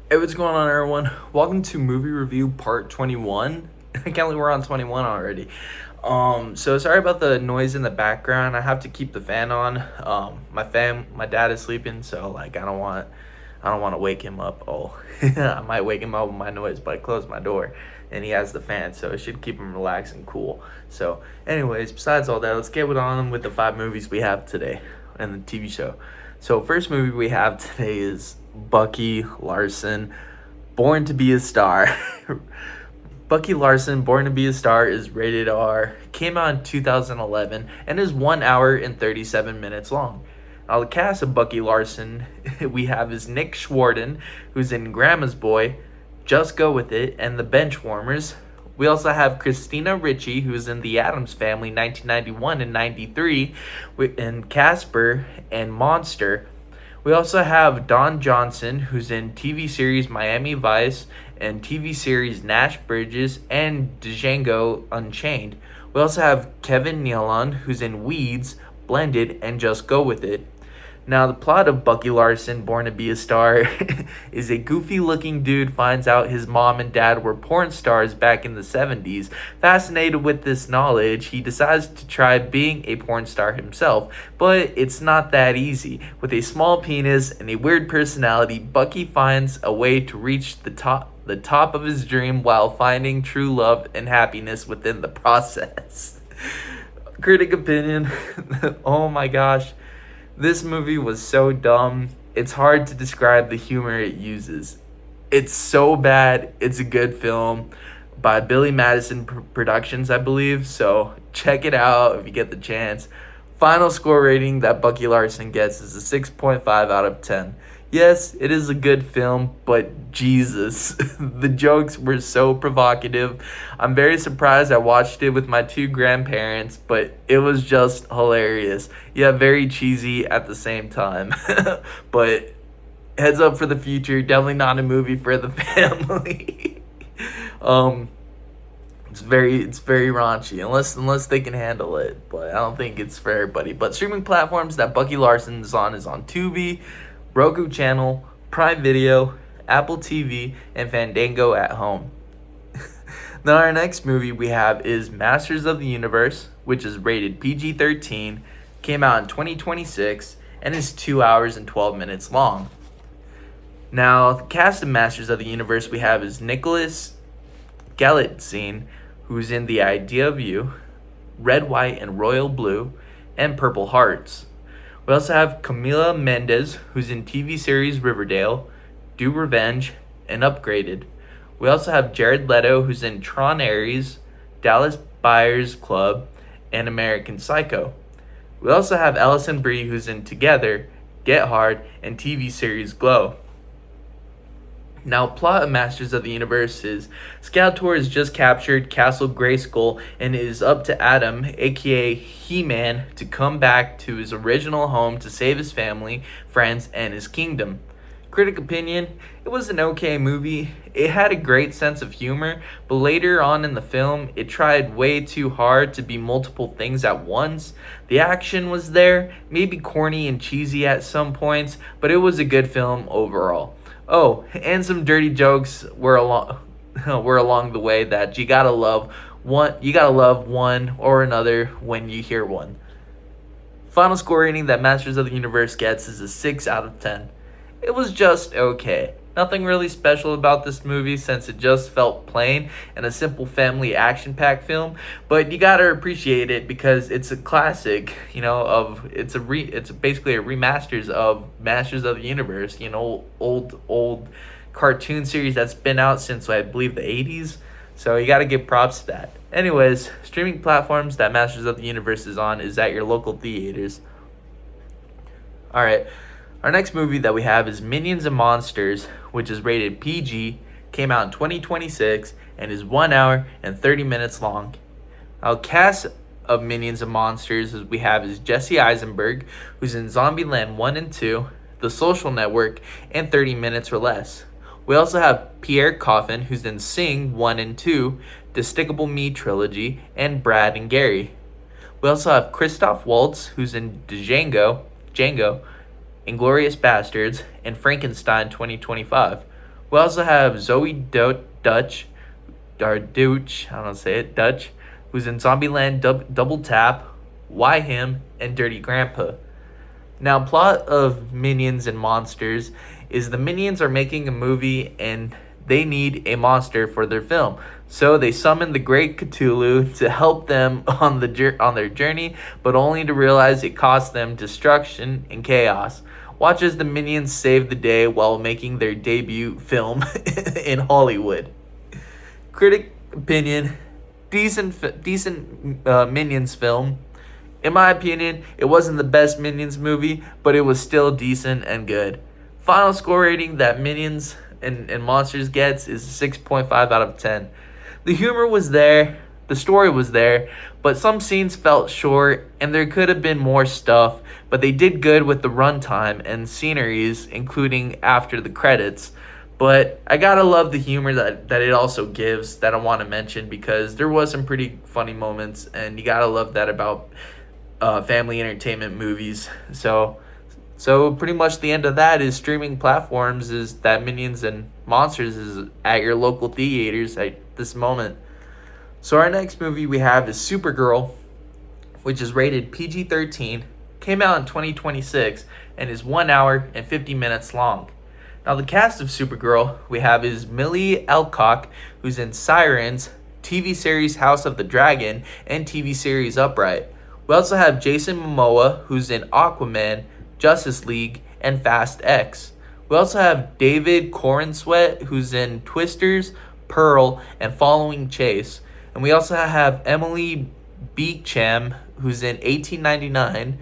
Hey, what's going on, everyone? Welcome to movie review part 21. I can't believe we're on 21 already. So sorry about the noise in the background. I have to keep the fan on. My dad is sleeping, so like I don't want to wake him up. Oh, I might wake him up with my noise, but I closed my door, and he has the fan, so it should keep him relaxed and cool. So, anyways, besides all that, let's get on with the 5 movies we have today and the TV show. So, first movie we have today is Bucky Larson, Born to Be a Star. Bucky Larson, Born to Be a Star is rated R, came out in 2011, and is 1 hour and 37 minutes long. Now, the cast of Bucky Larson we have is Nick Schwarden, who's in Grandma's Boy, Just Go With It, and The Benchwarmers. We also have Christina Ricci, who's in The Addams Family 1991 and 93, and Casper and Monster. We also have Don Johnson, who's in TV series Miami Vice and TV series Nash Bridges and Django Unchained. We also have Kevin Nealon, who's in Weeds, Blended, and Just Go With It. Now, the plot of Bucky Larson, Born to Be a Star, is a goofy looking dude finds out his mom and dad were porn stars back in the 70s. Fascinated with this knowledge, he decides to try being a porn star himself, but it's not that easy. With a small penis and a weird personality, Bucky finds a way to reach the top of his dream while finding true love and happiness within the process. Critic opinion. Oh my gosh. This movie was so dumb. It's hard to describe the humor it uses. It's so bad. It's a good film by Billy Madison Productions, I believe. So check it out if you get the chance. Final score rating that Bucky Larson gets is a 6.5 out of 10. Yes, it is a good film, but Jesus, the jokes were so provocative. I'm very surprised I watched it with my 2 grandparents, but it was just hilarious. Yeah, very cheesy at the same time. But heads up for the future, definitely not a movie for the family. um it's very raunchy unless they can handle it, but I don't think it's for everybody. But streaming platforms that Bucky Larson is on Tubi, Roku Channel, Prime Video, Apple TV, and Fandango at home. Now, our next movie we have is Masters of the Universe, which is rated PG-13, came out in 2026, and is 2 hours and 12 minutes long. Now, the cast of Masters of the Universe we have is Nicholas Galitzine, who's in The Idea of You, Red, White, and Royal Blue, and Purple Hearts. We also have Camila Mendes, who's in TV series Riverdale, Do Revenge, and Upgraded. We also have Jared Leto, who's in Tron Ares, Dallas Buyers Club, and American Psycho. We also have Alison Brie, who's in Together, Get Hard, and TV series Glow. Now, plot of Masters of the Universe is Skeletor has just captured Castle Grayskull and it is up to Adam, aka He-Man, to come back to his original home to save his family, friends, and his kingdom. Critic opinion, it was an okay movie. It had a great sense of humor, but later on in the film, it tried way too hard to be multiple things at once. The action was there, maybe corny and cheesy at some points, but it was a good film overall. Oh, and some dirty jokes were along the way that you gotta love one or another when you hear one. Final score rating that Masters of the Universe gets is a 6 out of 10. It was just okay. Nothing really special about this movie since it just felt plain and a simple family action-packed film, but you gotta appreciate it because it's a classic, it's basically a remasters of Masters of the Universe, old cartoon series that's been out since I believe the 80s. So you gotta give props to that. Anyways, streaming platforms that Masters of the Universe is on is at your local theaters. Alright. Our next movie that we have is Minions and Monsters, which is rated PG, came out in 2026, and is 1 hour and 30 minutes long. Our cast of Minions and Monsters we have is Jesse Eisenberg, who's in Zombieland 1 and 2, The Social Network, and 30 Minutes or Less. We also have Pierre Coffin, who's in Sing 1 and 2, Despicable Me trilogy, and Brad and Gary. We also have Christoph Waltz, who's in Django, Inglourious Bastards, and Frankenstein 2025. We also have Zoe Dutch, or Dooch, I don't know how to say it, Dutch, who's in Zombieland Double Tap, Why Him, and Dirty Grandpa. Now, plot of Minions and Monsters is the Minions are making a movie and they need a monster for their film. So they summon the Great Cthulhu to help them on their journey, but only to realize it costs them destruction and chaos. Watch as the Minions save the day while making their debut film in Hollywood. Critic opinion: decent Minions film. In my opinion, it wasn't the best Minions movie, but it was still decent and good. Final score rating that Minions and Monsters gets is 6.5 out of 10. The humor was there, the story was there, but some scenes felt short and there could have been more stuff, but they did good with the runtime and sceneries, including after the credits. But I gotta love the humor that it also gives that I want to mention, because there was some pretty funny moments, and you gotta love that about family entertainment movies. So pretty much the end of that is streaming platforms is that Minions and Monsters is at your local theaters at this moment. So our next movie we have is Supergirl, which is rated PG-13, came out in 2026, and is 1 hour and 50 minutes long. Now the cast of Supergirl we have is Millie Alcock, who's in Sirens, TV series House of the Dragon, and TV series Upright. We also have Jason Momoa, who's in Aquaman, Justice League, and Fast X. We also have David Corenswet, who's in Twisters, Pearl, and Following Chase. And we also have Emily Beecham, who's in 1899,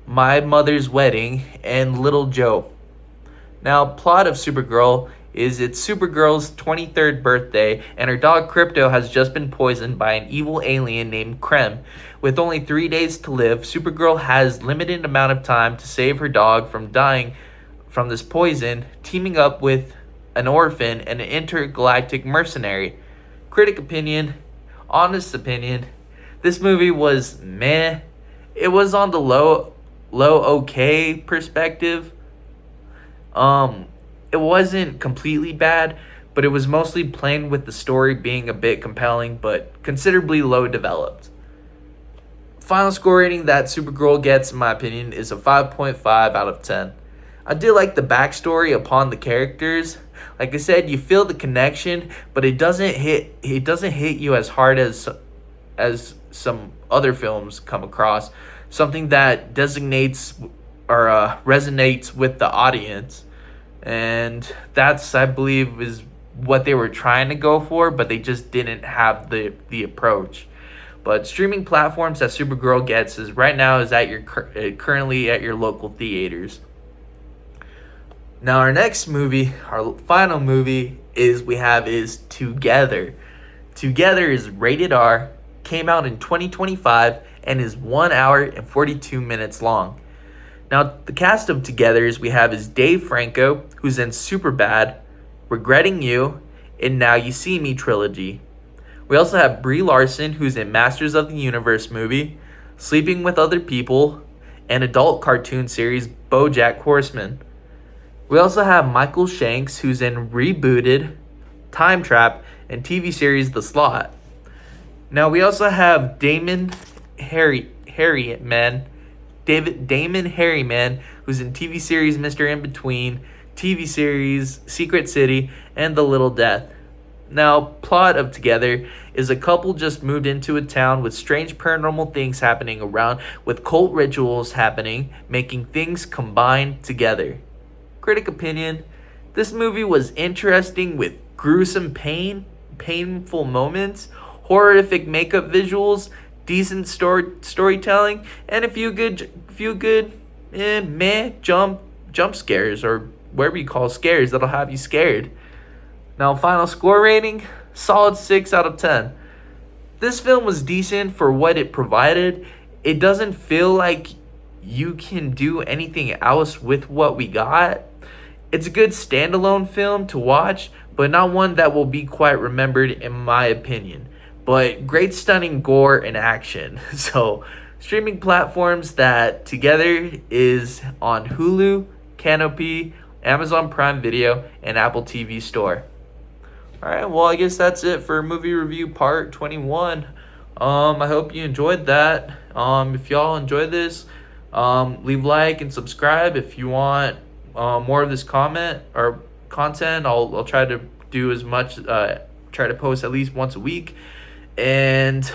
My Mother's Wedding, and Little Joe. Now, plot of Supergirl is it's Supergirl's 23rd birthday, and her dog Crypto has just been poisoned by an evil alien named Krem. With only 3 days to live, Supergirl has limited amount of time to save her dog from dying from this poison, teaming up with an orphan and an intergalactic mercenary. Critic opinion, honest opinion, this movie was meh. It was on the low okay perspective. It wasn't completely bad, but it was mostly plain with the story being a bit compelling, but considerably low developed. Final score rating that Supergirl gets, in my opinion, is a 5.5 out of 10. I did like the backstory upon the characters. Like I said, you feel the connection, but it doesn't hit you as hard as some other films come across. Something that designates or resonates with the audience. And that's, I believe, is what they were trying to go for, but they just didn't have the approach. But streaming platforms that Supergirl gets is right now is at your currently at your local theaters. Now our next movie, our final movie is Together. Together is rated R, came out in 2025, and is 1 hour and 42 minutes long. Now, the cast of Together is Dave Franco, who's in Superbad, Regretting You, and Now You See Me trilogy. We also have Brie Larson, who's in Masters of the Universe movie, Sleeping with Other People, and adult cartoon series BoJack Horseman. We also have Michael Shanks, who's in Rebooted, Time Trap, and TV series The Slot. Now, we also have Damon Harriman, who's in TV series Mr. In Between, TV series Secret City, and The Little Death. Now, plot of Together is a couple just moved into a town with strange paranormal things happening around, with cult rituals happening, making things combine together. Critic opinion, this movie was interesting with gruesome painful moments, horrific makeup visuals, decent storytelling, and a few good jump scares, or whatever you call scares that'll have you scared. Now, final score rating, solid 6 out of 10. This film was decent for what it provided. It doesn't feel like you can do anything else with what we got. It's a good standalone film to watch, but not one that will be quite remembered in my opinion. But great stunning gore and action. So, streaming platforms that Together is on Hulu, Canopy, Amazon Prime Video, and Apple TV Store. Alright, well, I guess that's it for movie review part 21. I hope you enjoyed that. If y'all enjoyed this, leave like and subscribe. If you want more of this comment or content, I'll try to do as much, try to post at least once a week. And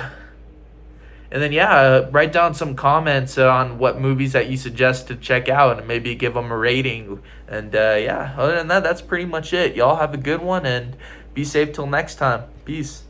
then, yeah, write down some comments on what movies that you suggest to check out and maybe give them a rating. And, yeah, other than that, that's pretty much it. Y'all have a good one and be safe till next time. Peace.